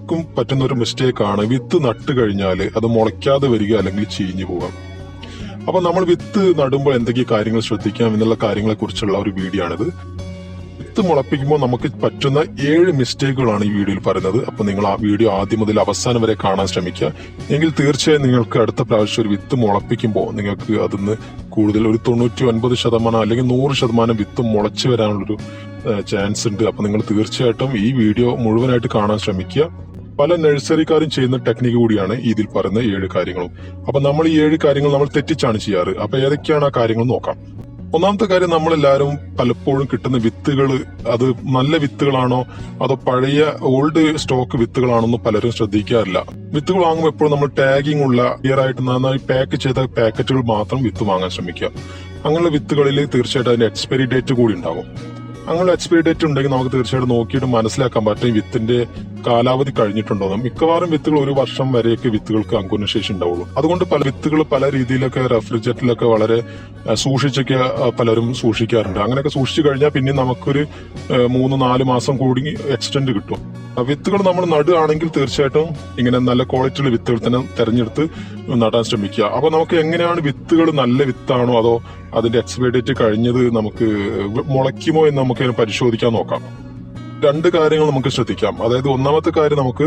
പലർക്കും പറ്റുന്ന ഒരു മിസ്റ്റേക്ക് ആണ് വിത്ത് നട്ട് കഴിഞ്ഞാൽ അത് മുളയ്ക്കാതെ വരിക അല്ലെങ്കിൽ ചീഞ്ഞു പോകാം. അപ്പൊ നമ്മൾ വിത്ത് നടുമ്പോൾ എന്തൊക്കെ കാര്യങ്ങൾ ശ്രദ്ധിക്കാം എന്നുള്ള കാര്യങ്ങളെ കുറിച്ചുള്ള ഒരു വീഡിയോ ആണിത്. വിത്ത് മുളപ്പിക്കുമ്പോൾ നമുക്ക് പറ്റുന്ന 7 മിസ്റ്റേക്കുകളാണ് ഈ വീഡിയോയിൽ പറയുന്നത്. അപ്പൊ നിങ്ങൾ ആ വീഡിയോ ആദ്യം മുതൽ അവസാനം വരെ കാണാൻ ശ്രമിക്കുക. എങ്കിൽ തീർച്ചയായും നിങ്ങൾക്ക് അടുത്ത പ്രാവശ്യം ഒരു വിത്ത് മുളപ്പിക്കുമ്പോൾ നിങ്ങൾക്ക് അതിന്ന് കൂടുതൽ ഒരു 99% അല്ലെങ്കിൽ 100% വിത്ത് മുളച്ചു വരാനുള്ളൊരു ചാൻസ് ഉണ്ട്. അപ്പൊ നിങ്ങൾ തീർച്ചയായിട്ടും ഈ വീഡിയോ മുഴുവനായിട്ട് കാണാൻ ശ്രമിക്കുക. പല നഴ്സറിക്കാരും ചെയ്യുന്ന ടെക്നിക്ക് കൂടിയാണ് ഇതിൽ പറയുന്ന 7 കാര്യങ്ങളും. അപ്പൊ നമ്മൾ ഈ 7 കാര്യങ്ങൾ നമ്മൾ തെറ്റിച്ചാണ് ചെയ്യാറ്. അപ്പൊ ഏതൊക്കെയാണ് ആ കാര്യങ്ങൾ നോക്കാം. ഒന്നാമത്തെ കാര്യം, നമ്മളെല്ലാവരും പലപ്പോഴും കിട്ടുന്ന വിത്തുകൾ അത് നല്ല വിത്തുകളാണോ അതോ പഴയ ഓൾഡ് സ്റ്റോക്ക് വിത്തുകളാണെന്ന് പലരും ശ്രദ്ധിക്കാറില്ല. വിത്തുകൾ വാങ്ങുമ്പോൾ എപ്പോഴും നമ്മൾ ടാഗിംഗ് ഉള്ള ക്ലിയറായിട്ട് നന്നായി പാക്ക് ചെയ്ത പാക്കറ്റുകൾ മാത്രം വിത്ത് വാങ്ങാൻ ശ്രമിക്കുക. അങ്ങനെയുള്ള വിത്തുകളിൽ തീർച്ചയായിട്ടും അതിന്റെ എക്സ്പയറി ഡേറ്റ് കൂടി ഉണ്ടാകും. അങ്ങനെ എക്സ്പയറി ഡേറ്റ് ഉണ്ടെങ്കിൽ നമുക്ക് തീർച്ചയായിട്ടും നോക്കിയിട്ട് മനസ്സിലാക്കാൻ പറ്റും വിത്തിന്റെ കാലാവധി കഴിഞ്ഞിട്ടുണ്ടോ. മിക്കവാറും വിത്തുകൾ 1 വർഷം വരെയൊക്കെ വിത്തുകൾക്ക് അങ്കുരശേഷി ഉണ്ടാവുള്ളൂ. അതുകൊണ്ട് പല വിത്തുകൾ പല രീതിയിലൊക്കെ റെഫ്രിജറേറ്ററിലൊക്കെ വളരെ സൂക്ഷിച്ചൊക്കെ പലരും സൂക്ഷിക്കാറുണ്ട്. അങ്ങനെയൊക്കെ സൂക്ഷിച്ചു കഴിഞ്ഞാൽ പിന്നെ നമുക്കൊരു 3-4 മാസം കൂടി എക്സ്റ്റെൻഡ് കിട്ടും. വിത്തുകൾ നമ്മൾ നടുകയാണെങ്കിൽ തീർച്ചയായിട്ടും ഇങ്ങനെ നല്ല ക്വാളിറ്റിയുള്ള വിത്തുകൾ തന്നെ തെരഞ്ഞെടുത്ത് നടാൻ ശ്രമിക്കുക. അപ്പൊ നമുക്ക് എങ്ങനെയാണ് വിത്തുകൾ നല്ല വിത്താണോ അതോ അതിന്റെ എക്സ്പയറി ഡേറ്റ് കഴിഞ്ഞത് നമുക്ക് മുളയ്ക്കുമോ എന്ന് നമുക്ക് പരിശോധിക്കാൻ നോക്കാം. 2 കാര്യങ്ങൾ നമുക്ക് ശ്രദ്ധിക്കാം. അതായത് ഒന്നാമത്തെ കാര്യം, നമുക്ക്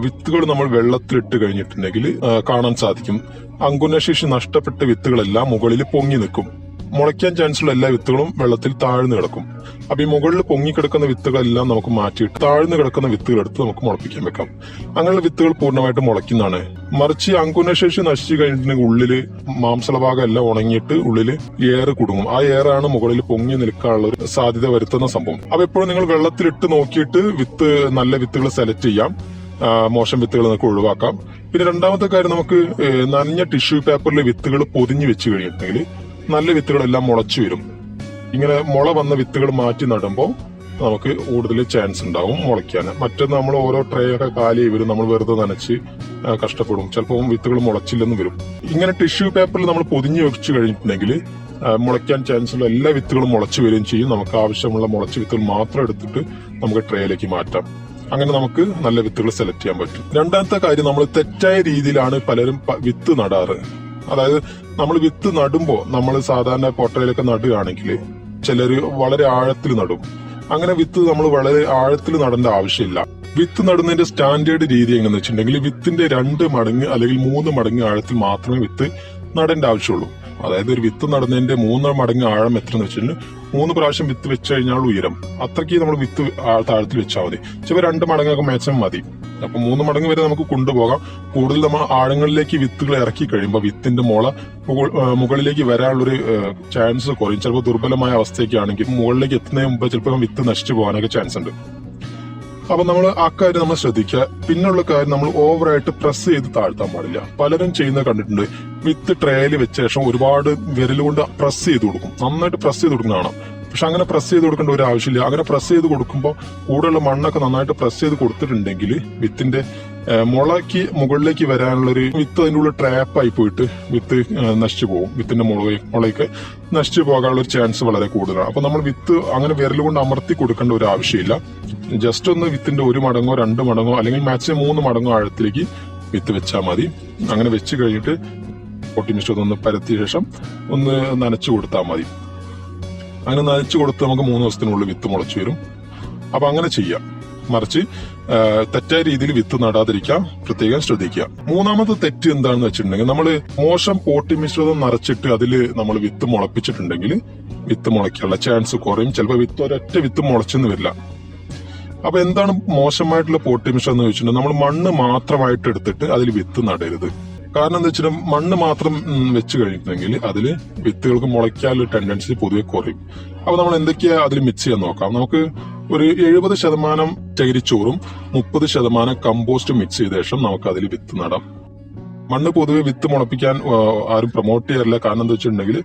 വിത്തുകൾ നമ്മൾ വെള്ളത്തിലിട്ട് കഴിഞ്ഞിട്ടുണ്ടെങ്കിൽ കാണാൻ സാധിക്കും അങ്കുരശേഷി നഷ്ടപ്പെട്ട വിത്തുകളെല്ലാം മുകളിൽ പൊങ്ങി നിൽക്കും. മുളയ്ക്കാൻ ചാൻസുള്ള എല്ലാ വിത്തുകളും വെള്ളത്തിൽ താഴ്ന്നു കിടക്കും. അപ്പൊ ഈ മുകളിൽ പൊങ്ങിക്കിടക്കുന്ന വിത്തുകളെല്ലാം നമുക്ക് മാറ്റിയിട്ട് താഴ്ന്നു കിടക്കുന്ന വിത്തുകൾ എടുത്ത് നമുക്ക് മുളപ്പിക്കാൻ വെക്കാം. അങ്ങനെയുള്ള വിത്തുകൾ പൂർണ്ണമായിട്ട് മുളയ്ക്കുന്നതാണ്. മറിച്ച് അങ്കുരശേഷി നശിച്ചു കഴിഞ്ഞിട്ടുണ്ടെങ്കിൽ ഉള്ളില് മാംസളഭാഗം എല്ലാം ഉണങ്ങിയിട്ട് ഉള്ളില് എയർ കുടുങ്ങും. ആ എയറാണ് മുകളിൽ പൊങ്ങി നിൽക്കാനുള്ള ഒരു സാധ്യത വരുത്തുന്ന സംഭവം. അപ്പൊ എപ്പോഴും നിങ്ങൾ വെള്ളത്തിലിട്ട് നോക്കിയിട്ട് നല്ല വിത്തുകൾ സെലക്ട് ചെയ്യാം. മോശം വിത്തുകൾ നമുക്ക് ഒഴിവാക്കാം. പിന്നെ രണ്ടാമത്തെ കാര്യം, നമുക്ക് നനഞ്ഞ ടിഷ്യൂ പേപ്പറിൽ വിത്തുകൾ പൊതിഞ്ഞു വെച്ച് കഴിഞ്ഞിട്ടുണ്ടെങ്കിൽ നല്ല വിത്തുകളെല്ലാം മുളച്ചു വരും. ഇങ്ങനെ മുള വന്ന വിത്തുകൾ മാറ്റി നടുമ്പോൾ നമുക്ക് കൂടുതൽ ചാൻസ് ഉണ്ടാവും മുളയ്ക്കാൻ. മറ്റൊന്ന്, നമ്മൾ ഓരോ ട്രേ ഒക്കെ കാലി വരും, നമ്മൾ വെറുതെ നനച്ച് കഷ്ടപ്പെടും, ചിലപ്പോൾ വിത്തുകൾ മുളച്ചില്ലെന്ന് വരും. ഇങ്ങനെ ടിഷ്യൂ പേപ്പറിൽ നമ്മൾ പൊതിഞ്ഞു വെച്ച് കഴിഞ്ഞിട്ടുണ്ടെങ്കിൽ മുളയ്ക്കാൻ ചാൻസ് ഉള്ള എല്ലാ വിത്തുകളും മുളച്ചു വരികയും ചെയ്യും. നമുക്ക് ആവശ്യമുള്ള മുളച്ച വിത്തുകൾ മാത്രം എടുത്തിട്ട് നമുക്ക് ട്രേയിലേക്ക് മാറ്റാം. അങ്ങനെ നമുക്ക് നല്ല വിത്തുകൾ സെലക്ട് ചെയ്യാൻ പറ്റും. രണ്ടാമത്തെ കാര്യം, നമ്മൾ തെറ്റായ രീതിയിലാണ് പലരും വിത്ത് നടാറ്. അതായത് നമ്മൾ വിത്ത് നടുമ്പോൾ നമ്മൾ സാധാരണ പൊട്ടയിലൊക്കെ നടുകയാണെങ്കിൽ ചിലര് വളരെ ആഴത്തിൽ നടും. അങ്ങനെ വിത്ത് നമ്മൾ വളരെ ആഴത്തിൽ നടേണ്ട ആവശ്യമില്ല. വിത്ത് നടുന്നതിന്റെ സ്റ്റാൻഡേർഡ് രീതി എങ്ങനെയാണെന്ന് വെച്ചിട്ടുണ്ടെങ്കിൽ വിത്തിന്റെ 2 മടങ്ങ് അല്ലെങ്കിൽ 3 മടങ്ങ് ആഴത്തിൽ മാത്രമേ വിത്ത് നടേണ്ട ആവശ്യമുള്ളൂ. അതായത് ഒരു വിത്ത് നടുന്നതിന്റെ 3 മടങ്ങ് ആഴം എത്രയെന്ന് വെച്ചിട്ടുണ്ടെങ്കിൽ 3 പ്രാവശ്യം വിത്ത് വെച്ച് കഴിഞ്ഞാൽ ഉയരം അത്രയ്ക്ക് നമ്മൾ വിത്ത് താഴത്തിൽ വെച്ചാൽ മതി. ചിലപ്പോൾ 2 മടങ്ങൊക്കെ മാക്സിമം മതി. അപ്പൊ 3 മടങ്ങ് വരെ നമുക്ക് കൊണ്ടുപോകാം. കൂടുതൽ നമ്മൾ ആഴങ്ങളിലേക്ക് വിത്തുകൾ ഇറക്കി കഴിയുമ്പോൾ വിത്തിന്റെ മുകളിലേക്ക് വരാനുള്ളൊരു ചാൻസ് കുറയും. ചിലപ്പോൾ ദുർബലമായ അവസ്ഥയൊക്കെ ആണെങ്കിൽ മുകളിലേക്ക് എത്തുന്നതിന് മുമ്പ് ചിലപ്പോൾ വിത്ത് നശിച്ചു പോകാനൊക്കെ ചാൻസ് ഉണ്ട്. അപ്പൊ നമ്മൾ ആ കാര്യം നമ്മൾ ശ്രദ്ധിക്കുക. പിന്നുള്ള കാര്യം, നമ്മൾ ഓവറായിട്ട് പ്രസ് ചെയ്ത് താഴ്ത്താൻ പാടില്ല. പലരും ചെയ്യുന്നത് കണ്ടിട്ടുണ്ട്. വിത്ത് ട്രേയിൽ വെച്ച ശേഷം ഒരുപാട് വിരലുകൊണ്ട് പ്രസ് ചെയ്ത് കൊടുക്കും. നന്നായിട്ട് പ്രസ് ചെയ്ത് കൊടുക്കുന്നതാണ്. പക്ഷെ അങ്ങനെ പ്രസ് ചെയ്ത് കൊടുക്കേണ്ട ഒരു ആവശ്യമില്ല. അങ്ങനെ പ്രസ് ചെയ്ത് കൊടുക്കുമ്പോൾ കൂടെയുള്ള മണ്ണൊക്കെ നന്നായിട്ട് പ്രസ് ചെയ്ത് കൊടുത്തിട്ടുണ്ടെങ്കിൽ വിത്തിന്റെ മുളയ്ക്ക് മുകളിലേക്ക് വരാനുള്ളൊരു വിത്ത് അതിൻ്റെ ഉള്ളിൽ ട്രാപ്പായി പോയിട്ട് വിത്ത് നശിച്ചു പോകും. വിത്തിന്റെ മുളയ്ക്ക് നശിച്ചു പോകാനുള്ള ഒരു ചാൻസ് വളരെ കൂടുതലാണ്. അപ്പൊ നമ്മൾ വിത്ത് അങ്ങനെ വിരൽ കൊണ്ട് അമർത്തി കൊടുക്കേണ്ട ഒരു ആവശ്യമില്ല. ജസ്റ്റ് ഒന്ന് വിത്തിന്റെ 1 മടങ്ങോ 2 മടങ്ങോ അല്ലെങ്കിൽ മാക്സിമം 3 മടങ്ങോ ആഴത്തിലേക്ക് വിത്ത് വെച്ചാൽ മതി. അങ്ങനെ വെച്ച് കഴിഞ്ഞിട്ട് പൊട്ടി മിശ്രിതം ഒന്ന് പരത്തിയ ശേഷം ഒന്ന് നനച്ചു കൊടുത്താൽ മതി. അങ്ങനെ നനച്ചു കൊടുത്ത് നമുക്ക് 3 ദിവസത്തിനുള്ളിൽ വിത്ത് മുളച്ചു വരും. അപ്പൊ അങ്ങനെ ചെയ്യാം. മറിച്ച് തെറ്റായ രീതിയിൽ വിത്ത് നടാതിരിക്കാൻ പ്രത്യേകം ശ്രദ്ധിക്കുക. മൂന്നാമത്തെ തെറ്റ് എന്താണെന്ന് വെച്ചിട്ടുണ്ടെങ്കിൽ, നമ്മൾ മോശം പോട്ടി മിശ്രിതം നിറച്ചിട്ട് അതിൽ നമ്മൾ വിത്ത് മുളപ്പിച്ചിട്ടുണ്ടെങ്കിൽ വിത്ത് മുളയ്ക്കാനുള്ള ചാൻസ് കുറയും. ചിലപ്പോൾ ഒരൊറ്റ വിത്ത് മുളച്ചെന്ന് വരില്ല. അപ്പൊ എന്താണ് മോശമായിട്ടുള്ള പോട്ടി മിശ്രം എന്ന് വെച്ചിട്ടുണ്ടെങ്കിൽ, നമ്മൾ മണ്ണ് മാത്രമായിട്ട് എടുത്തിട്ട് അതിൽ വിത്ത് നടരുത്. കാരണം എന്താ വെച്ചാൽ മണ്ണ് മാത്രം വെച്ച് കഴിഞ്ഞിട്ടുണ്ടെങ്കിൽ അതിൽ വിത്തുകൾക്ക് മുളയ്ക്കാനുള്ള ടെൻഡൻസി പൊതുവെ കുറയും. അപ്പൊ നമ്മൾ എന്തൊക്കെയാ അതിൽ മിക്സ് ചെയ്യാൻ നോക്കാം. നമുക്ക് ഒരു 70% ചകിരിച്ചോറും 30% കമ്പോസ്റ്റും മിക്സ് ചെയ്ത ശേഷം നമുക്ക് അതിൽ വിത്ത് നടാം. മണ്ണ് പൊതുവെ വിത്ത് മുളപ്പിക്കാൻ ആരും പ്രൊമോട്ട് ചെയ്യാറില്ല. കാരണം എന്താ വെച്ചിട്ടുണ്ടെങ്കിൽ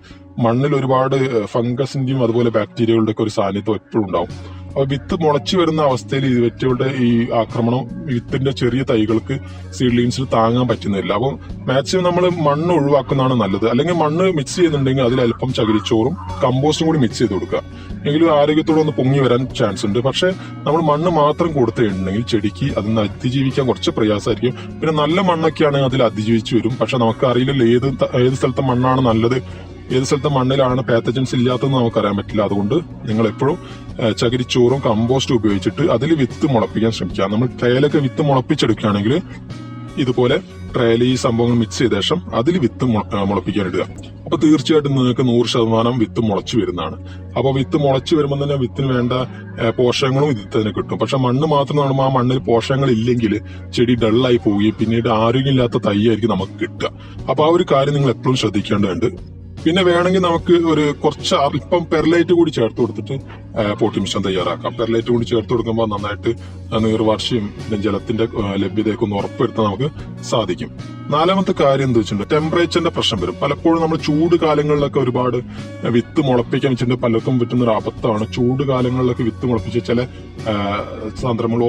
മണ്ണിൽ ഒരുപാട് ഫംഗസിന്റെയും അതുപോലെ ബാക്ടീരിയകളുടെ ഒക്കെ ഒരു സാന്നിധ്യം എപ്പോഴും ഉണ്ടാവും. അപ്പൊ വിത്ത് മുളച്ചു വരുന്ന അവസ്ഥയിൽ ഇവറ്റകളുടെ ഈ ആക്രമണം വിത്തിന്റെ ചെറിയ തൈകൾക്ക് സീഡ്ലിങ്സിൽ താങ്ങാൻ പറ്റുന്നില്ല. അപ്പം മാക്സിമം നമ്മൾ മണ്ണ് ഒഴിവാക്കുന്നതാണ് നല്ലത്. അല്ലെങ്കിൽ മണ്ണ് മിക്സ് ചെയ്യുന്നുണ്ടെങ്കിൽ അതിൽ അല്പം ചകിരിച്ചോറും കമ്പോസ്റ്റും കൂടി മിക്സ് ചെയ്ത് കൊടുക്കുക. എങ്കിലും ആരോഗ്യത്തോടെ ഒന്ന് പൊങ്ങി വരാൻ ചാൻസ് ഉണ്ട്. പക്ഷെ നമ്മൾ മണ്ണ് മാത്രം കൊടുത്തിട്ടുണ്ടെങ്കിൽ ചെടിക്ക് അതിന് അതിജീവിക്കാൻ കുറച്ച് പ്രയാസമായിരിക്കും. പിന്നെ നല്ല മണ്ണൊക്കെയാണെങ്കിൽ അതിൽ അതിജീവിച്ചു വരും. പക്ഷെ നമുക്ക് അറിയില്ലല്ലോ ഏത് സ്ഥലത്തെ മണ്ണാണ് നല്ലത്, ഏത് സ്ഥലത്തെ മണ്ണിലാണ് പാത്തജൻസ് ഇല്ലാത്തതെന്ന് നമുക്കറിയാൻ പറ്റില്ല. അതുകൊണ്ട് നിങ്ങൾ എപ്പോഴും ചകിരിച്ചോറും കമ്പോസ്റ്റും ഉപയോഗിച്ചിട്ട് അതിൽ വിത്ത് മുളപ്പിക്കാൻ ശ്രമിക്കുക. നമ്മൾ ട്രേലൊക്കെ വിത്ത് മുളപ്പിച്ചെടുക്കുകയാണെങ്കിൽ ഇതുപോലെ ട്രേയിൽ ഈ സംഭവങ്ങൾ മിക്സ് ചെയ്ത ശേഷം അതിൽ വിത്ത് മുളപ്പിക്കാൻ ഇടുക. അപ്പൊ തീർച്ചയായിട്ടും നിങ്ങൾക്ക് 100% വിത്ത് മുളച്ചു വരുന്നതാണ്. അപ്പൊ വിത്ത് മുളച്ചു വരുമ്പോൾ തന്നെ വിത്തിന് വേണ്ട പോഷകങ്ങളും ഇതിൽ തന്നെ കിട്ടും. പക്ഷെ മണ്ണ് മാത്രം നടുമ്പോൾ ആ മണ്ണിൽ പോഷകങ്ങൾ ഇല്ലെങ്കിൽ ചെടി ഡള്ളായി പോവുകയും പിന്നീട് ആരോഗ്യമില്ലാത്ത തൈയായിരിക്കും നമുക്ക് കിട്ടുക. അപ്പൊ ആ ഒരു കാര്യം നിങ്ങൾ എപ്പോഴും ശ്രദ്ധിക്കേണ്ടതുണ്ട്. പിന്നെ വേണമെങ്കിൽ നമുക്ക് ഒരു കുറച്ച് അല്പം പെർലൈറ്റ് കൂടി ചേർത്ത് കൊടുത്തിട്ട് പോട്ടി മിശ്രം തയ്യാറാക്കാം. പെർലൈറ്റ് കൂടി ചേർത്ത് കൊടുക്കുമ്പോൾ നന്നായിട്ട് നീർവാർച്ചയും ജലത്തിന്റെ ലഭ്യതയൊക്കെ ഒന്ന് ഉറപ്പുവരുത്താൻ നമുക്ക് സാധിക്കും. 4-മത്തെ കാര്യം എന്താ വെച്ചിട്ടുണ്ട്, ടെമ്പറേച്ചറിന്റെ പ്രശ്നം വരും. പലപ്പോഴും നമ്മൾ ചൂട് കാലങ്ങളിലൊക്കെ ഒരുപാട് വിത്ത് മുളപ്പിക്കാൻ വെച്ചിട്ടുണ്ട്. പലർക്കും പറ്റുന്ന ഒരു അബദ്ധമാണ് ചൂട് കാലങ്ങളിലൊക്കെ വിത്ത് മുളപ്പിച്ച ചില സന്ദർഭങ്ങൾ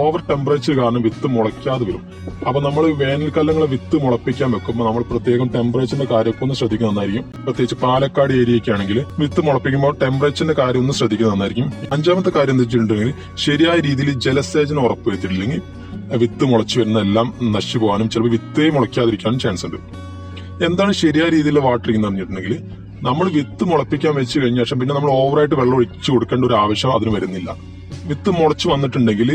ഓവർ ടെമ്പറേച്ചർ കാരണം വിത്ത് മുളയ്ക്കാതെ വരും. അപ്പൊ നമ്മൾ വേനൽക്കാലങ്ങളിൽ വിത്ത് മുളപ്പിക്കാൻ വെക്കുമ്പോൾ നമ്മൾ പ്രത്യേകം ടെമ്പറേച്ചറിന്റെ കാര്യമൊക്കെ ഒന്ന് ശ്രദ്ധിക്കുന്നത് നന്നായിരിക്കും. പ്രത്യേകിച്ച് പാലക്കാട് ഏരിയയൊക്കെ ആണെങ്കിൽ വിത്ത് മുളപ്പിക്കുമ്പോൾ ടെമ്പറേച്ചറിന്റെ കാര്യം ഒന്ന് ശ്രദ്ധിക്കുന്നത് നന്നായിരിക്കും. 5-മത്തെ കാര്യം എന്താ വെച്ചിട്ടുണ്ടെങ്കിൽ ശരിയായ രീതിയിൽ ജലസേചനം ഉറപ്പുവരുത്തിയില്ലെങ്കിൽ വിത്ത് മുളച്ചു വരുന്ന എല്ലാം നശിച്ചു പോകാനും ചിലപ്പോൾ വിത്തേ മുളയ്ക്കാതിരിക്കാനും ചാൻസ് ഉണ്ട്. എന്താണ് ശരിയായ രീതിയിലുള്ള വാട്ടറിംഗ് എന്ന് പറഞ്ഞിട്ടുണ്ടെങ്കിൽ നമ്മൾ വിത്ത് മുളപ്പിക്കാൻ വെച്ച് കഴിഞ്ഞ ശേഷം പിന്നെ നമ്മൾ ഓവറായിട്ട് വെള്ളം ഒഴിച്ചു കൊടുക്കേണ്ട ഒരു ആവശ്യം അതിന് വരുന്നില്ല. വിത്ത് മുളച്ചു വന്നിട്ടുണ്ടെങ്കിൽ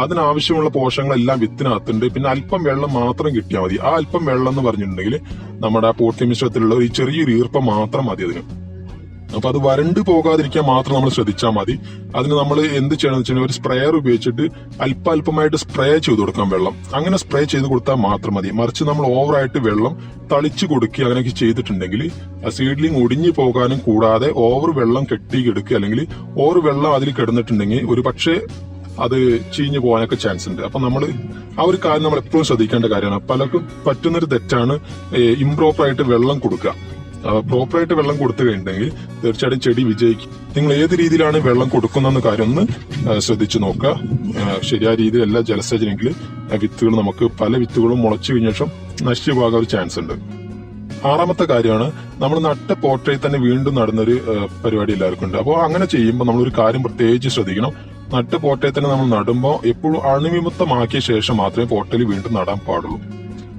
അതിനാവശ്യമുള്ള പോഷകങ്ങളെല്ലാം വിത്തിനകത്തുണ്ട്. പിന്നെ അല്പം വെള്ളം മാത്രം കിട്ടിയാൽ മതി. ആ അല്പം വെള്ളം എന്ന് പറഞ്ഞിട്ടുണ്ടെങ്കിൽ നമ്മുടെ ആ പോട്ടി മിശ്രത്തിലുള്ള ഒരു ചെറിയൊരു ഈർപ്പം മാത്രം മതി അതിന്. അപ്പൊ അത് വരണ്ടു പോകാതിരിക്കാൻ മാത്രം നമ്മൾ ശ്രദ്ധിച്ചാൽ മതി. അതിന് നമ്മൾ എന്ത് ചെയ്യണമെന്ന് വെച്ചാൽ ഒരു സ്പ്രേയർ ഉപയോഗിച്ചിട്ട് അല്പമായിട്ട് സ്പ്രേ ചെയ്ത് കൊടുക്കാം വെള്ളം. അങ്ങനെ സ്പ്രേ ചെയ്ത് കൊടുത്താൽ മാത്രം മതി. മറിച്ച് നമ്മൾ ഓവറായിട്ട് വെള്ളം തളിച്ചു കൊടുക്കുക അങ്ങനെയൊക്കെ ചെയ്തിട്ടുണ്ടെങ്കിൽ സീഡ്ലിംഗ് ഒടിഞ്ഞു പോകാനും കൂടാതെ ഓവർ വെള്ളം കെട്ടിയെടുക്കുക അല്ലെങ്കിൽ ഓവർ വെള്ളം അതിൽ കിടന്നിട്ടുണ്ടെങ്കിൽ ഒരു പക്ഷേ അത് ചീഞ്ഞു പോകാനൊക്കെ ചാൻസ് ഉണ്ട്. അപ്പൊ നമ്മൾ ആ ഒരു കാര്യം നമ്മൾ എപ്പോഴും ശ്രദ്ധിക്കേണ്ട കാര്യമാണ്. പലർക്കും പറ്റുന്നൊരു തെറ്റാണ് ഇംപ്രോപ്പറായിട്ട് വെള്ളം കൊടുക്കുക. പ്രോപ്പറായിട്ട് വെള്ളം കൊടുത്തു കഴിഞ്ഞിട്ടുണ്ടെങ്കിൽ തീർച്ചയായിട്ടും ചെടി വിജയിക്കും. നിങ്ങൾ ഏത് രീതിയിലാണ് വെള്ളം കൊടുക്കുന്ന കാര്യം ഒന്ന് ശ്രദ്ധിച്ചു നോക്കുക. ശരിയായ രീതിയിലല്ല ജലസേചനെങ്കിൽ വിത്തുകൾ നമുക്ക് പല വിത്തുകളും മുളച്ചു കഴിഞ്ഞ ശേഷം നശിച്ചു പോകാൻ ഒരു ചാൻസ് ഉണ്ട്. 6-മത്തെ കാര്യമാണ് നമ്മൾ നട്ട പോട്ടയിൽ തന്നെ വീണ്ടും നടുന്നൊരു പരിപാടി എല്ലാവർക്കും ഉണ്ട്. അപ്പോൾ അങ്ങനെ ചെയ്യുമ്പോൾ നമ്മളൊരു കാര്യം പ്രത്യേകിച്ച് ശ്രദ്ധിക്കണം. നട്ട് പോട്ടയിൽ തന്നെ നമ്മൾ നടുമ്പോൾ എപ്പോഴും അണുവിമുക്തമാക്കിയ ശേഷം മാത്രമേ പോട്ടയിൽ വീണ്ടും നടാൻ പാടുള്ളൂ.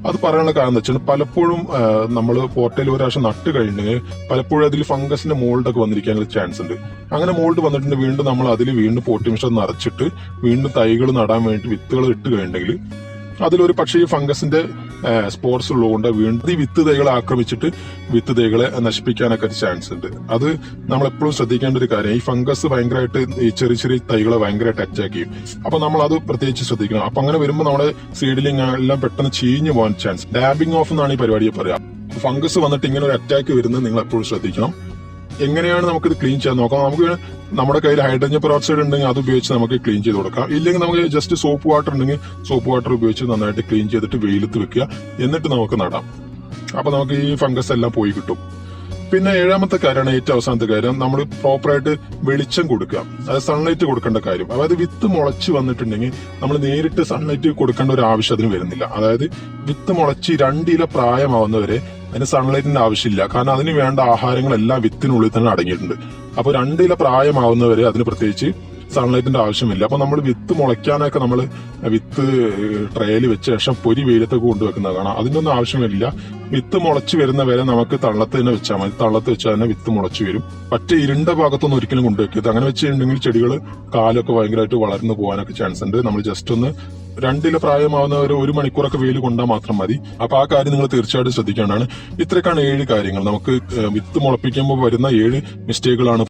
അത് പറയാനുള്ള കാരണം എന്താ വെച്ചാൽ പലപ്പോഴും നമ്മൾ പോട്ടയിൽ ഒരു പ്രാവശ്യം നട്ട് കഴിഞ്ഞെങ്കിൽ പലപ്പോഴും അതിൽ ഫംഗസിന്റെ മോൾഡൊക്കെ വന്നിരിക്കാനുള്ള ചാൻസ് ഉണ്ട്. അങ്ങനെ മോൾഡ് വന്നിട്ടുണ്ട് വീണ്ടും നമ്മൾ അതിൽ വീണ്ടും പോട്ടി മിശ്രം നിറച്ചിട്ട് വീണ്ടും തൈകൾ നടാൻ വേണ്ടി വിത്തുകൾ ഇട്ട് കഴിഞ്ഞെങ്കിൽ അതിലൊരു പക്ഷേ ഈ ഫംഗസിന്റെ സ്പോർട്സ് ഉള്ളതുകൊണ്ട് വീണ്ടും ഈ വിത്ത് തൈകളെ ആക്രമിച്ചിട്ട് വിത്ത് തൈകളെ നശിപ്പിക്കാനൊക്കെ ഒരു ചാൻസ് ഉണ്ട്. അത് നമ്മൾ എപ്പോഴും ശ്രദ്ധിക്കേണ്ട ഒരു കാര്യം. ഈ ഫംഗസ് ഭയങ്കരമായിട്ട് ഈ ചെറിയ ചെറിയ തൈകളെ ഭയങ്കരമായിട്ട് അറ്റാക്ക് ചെയ്യും. അപ്പൊ നമ്മൾ അത് പ്രത്യേകിച്ച് ശ്രദ്ധിക്കണം. അപ്പൊ അങ്ങനെ വരുമ്പോൾ നമ്മുടെ സീഡ്ലിംഗ് എല്ലാം പെട്ടെന്ന് ചീഞ്ഞു പോകാൻ ചാൻസ്. ഡാബിംഗ് ഓഫ് എന്നാണ് ഈ പരിപാടിയെ പറയാം. ഫംഗസ് വന്നിട്ട് ഇങ്ങനെ ഒരു അറ്റാക്ക് വരുന്നത് നിങ്ങൾ എപ്പോഴും ശ്രദ്ധിക്കണം. എങ്ങനെയാണ് നമുക്കിത് ക്ലീൻ ചെയ്യാൻ നോക്കാം. നമുക്ക് നമ്മുടെ കയ്യിൽ ഹൈഡ്രജൻ പെറോക്സൈഡ് ഉണ്ടെങ്കിൽ അത് ഉപയോഗിച്ച് നമുക്ക് ക്ലീൻ ചെയ്ത് കൊടുക്കാം. ഇല്ലെങ്കിൽ നമുക്ക് ജസ്റ്റ് സോപ്പ് വാട്ടർ ഉണ്ടെങ്കിൽ സോപ്പ് വാട്ടർ ഉപയോഗിച്ച് നന്നായിട്ട് ക്ലീൻ ചെയ്തിട്ട് വെയിലത്ത് വെക്കുക. എന്നിട്ട് നമുക്ക് നടാം. അപ്പൊ നമുക്ക് ഈ ഫംഗസ് എല്ലാം പോയി കിട്ടും. പിന്നെ 7-മത്തെ കാര്യമാണ് ഏറ്റവും അവസാനത്തെ കാര്യം, നമ്മൾ പ്രോപ്പറായിട്ട് വെളിച്ചം കൊടുക്കുക. അതായത് സൺലൈറ്റ് കൊടുക്കേണ്ട കാര്യം. അതായത് വിത്ത് മുളച്ച് വന്നിട്ടുണ്ടെങ്കിൽ നമ്മൾ നേരിട്ട് സൺലൈറ്റ് കൊടുക്കേണ്ട ഒരു ആവശ്യം അതിന് വരുന്നില്ല. അതായത് വിത്ത് മുളച്ച് 2 ഇല പ്രായമാവുന്നവരെ അതിന് സൺലൈറ്റിന്റെ ആവശ്യമില്ല. കാരണം അതിന് വേണ്ട ആഹാരങ്ങളെല്ലാം വിത്തിനുള്ളിൽ തന്നെ അടങ്ങിയിട്ടുണ്ട്. അപ്പൊ 2 ഇല പ്രായമാവുന്നവരെ അതിന് പ്രത്യേകിച്ച് സൺലൈറ്റിന്റെ ആവശ്യമില്ല. അപ്പൊ നമ്മൾ വിത്ത് മുളയ്ക്കാനൊക്കെ നമ്മൾ വിത്ത് ട്രേയിൽ വെച്ച ശേഷം പൊരി വെയിലത്തൊക്കെ കൊണ്ടുവെക്കുന്നത് കാണാം. അതിനൊന്നും ആവശ്യമില്ല. വിത്ത് മുളച്ചു വരുന്ന വരെ നമുക്ക് തള്ളത്ത് തന്നെ വെച്ചാൽ മതി. തള്ളത്ത് വെച്ചാൽ തന്നെ വിത്ത് മുളച്ചു വരും. മറ്റേ ഇരുണ്ട ഭാഗത്തൊന്നും ഒരിക്കലും കൊണ്ടുവെക്കരുത്. അങ്ങനെ വെച്ചിട്ടുണ്ടെങ്കിൽ ചെടികൾ കാലൊക്കെ ഭയങ്കരമായിട്ട് വളർന്നു പോകാനൊക്കെ ചാൻസ് ഉണ്ട്. നമ്മൾ ജസ്റ്റ് ഒന്ന് 2 ഇല പ്രായമാവുന്നവർ 1 മണിക്കൂറൊക്കെ വെയിൽ കൊണ്ടാൽ മാത്രം മതി. അപ്പൊ ആ കാര്യം നിങ്ങൾ തീർച്ചയായിട്ടും ശ്രദ്ധിക്കേണ്ടതാണ്. ഇത്രയൊക്കെയാണ് 7 കാര്യങ്ങൾ. നമുക്ക് വിത്ത് മുളപ്പിക്കുമ്പോൾ വരുന്ന 7 മിസ്റ്റേക്കുകളാണ്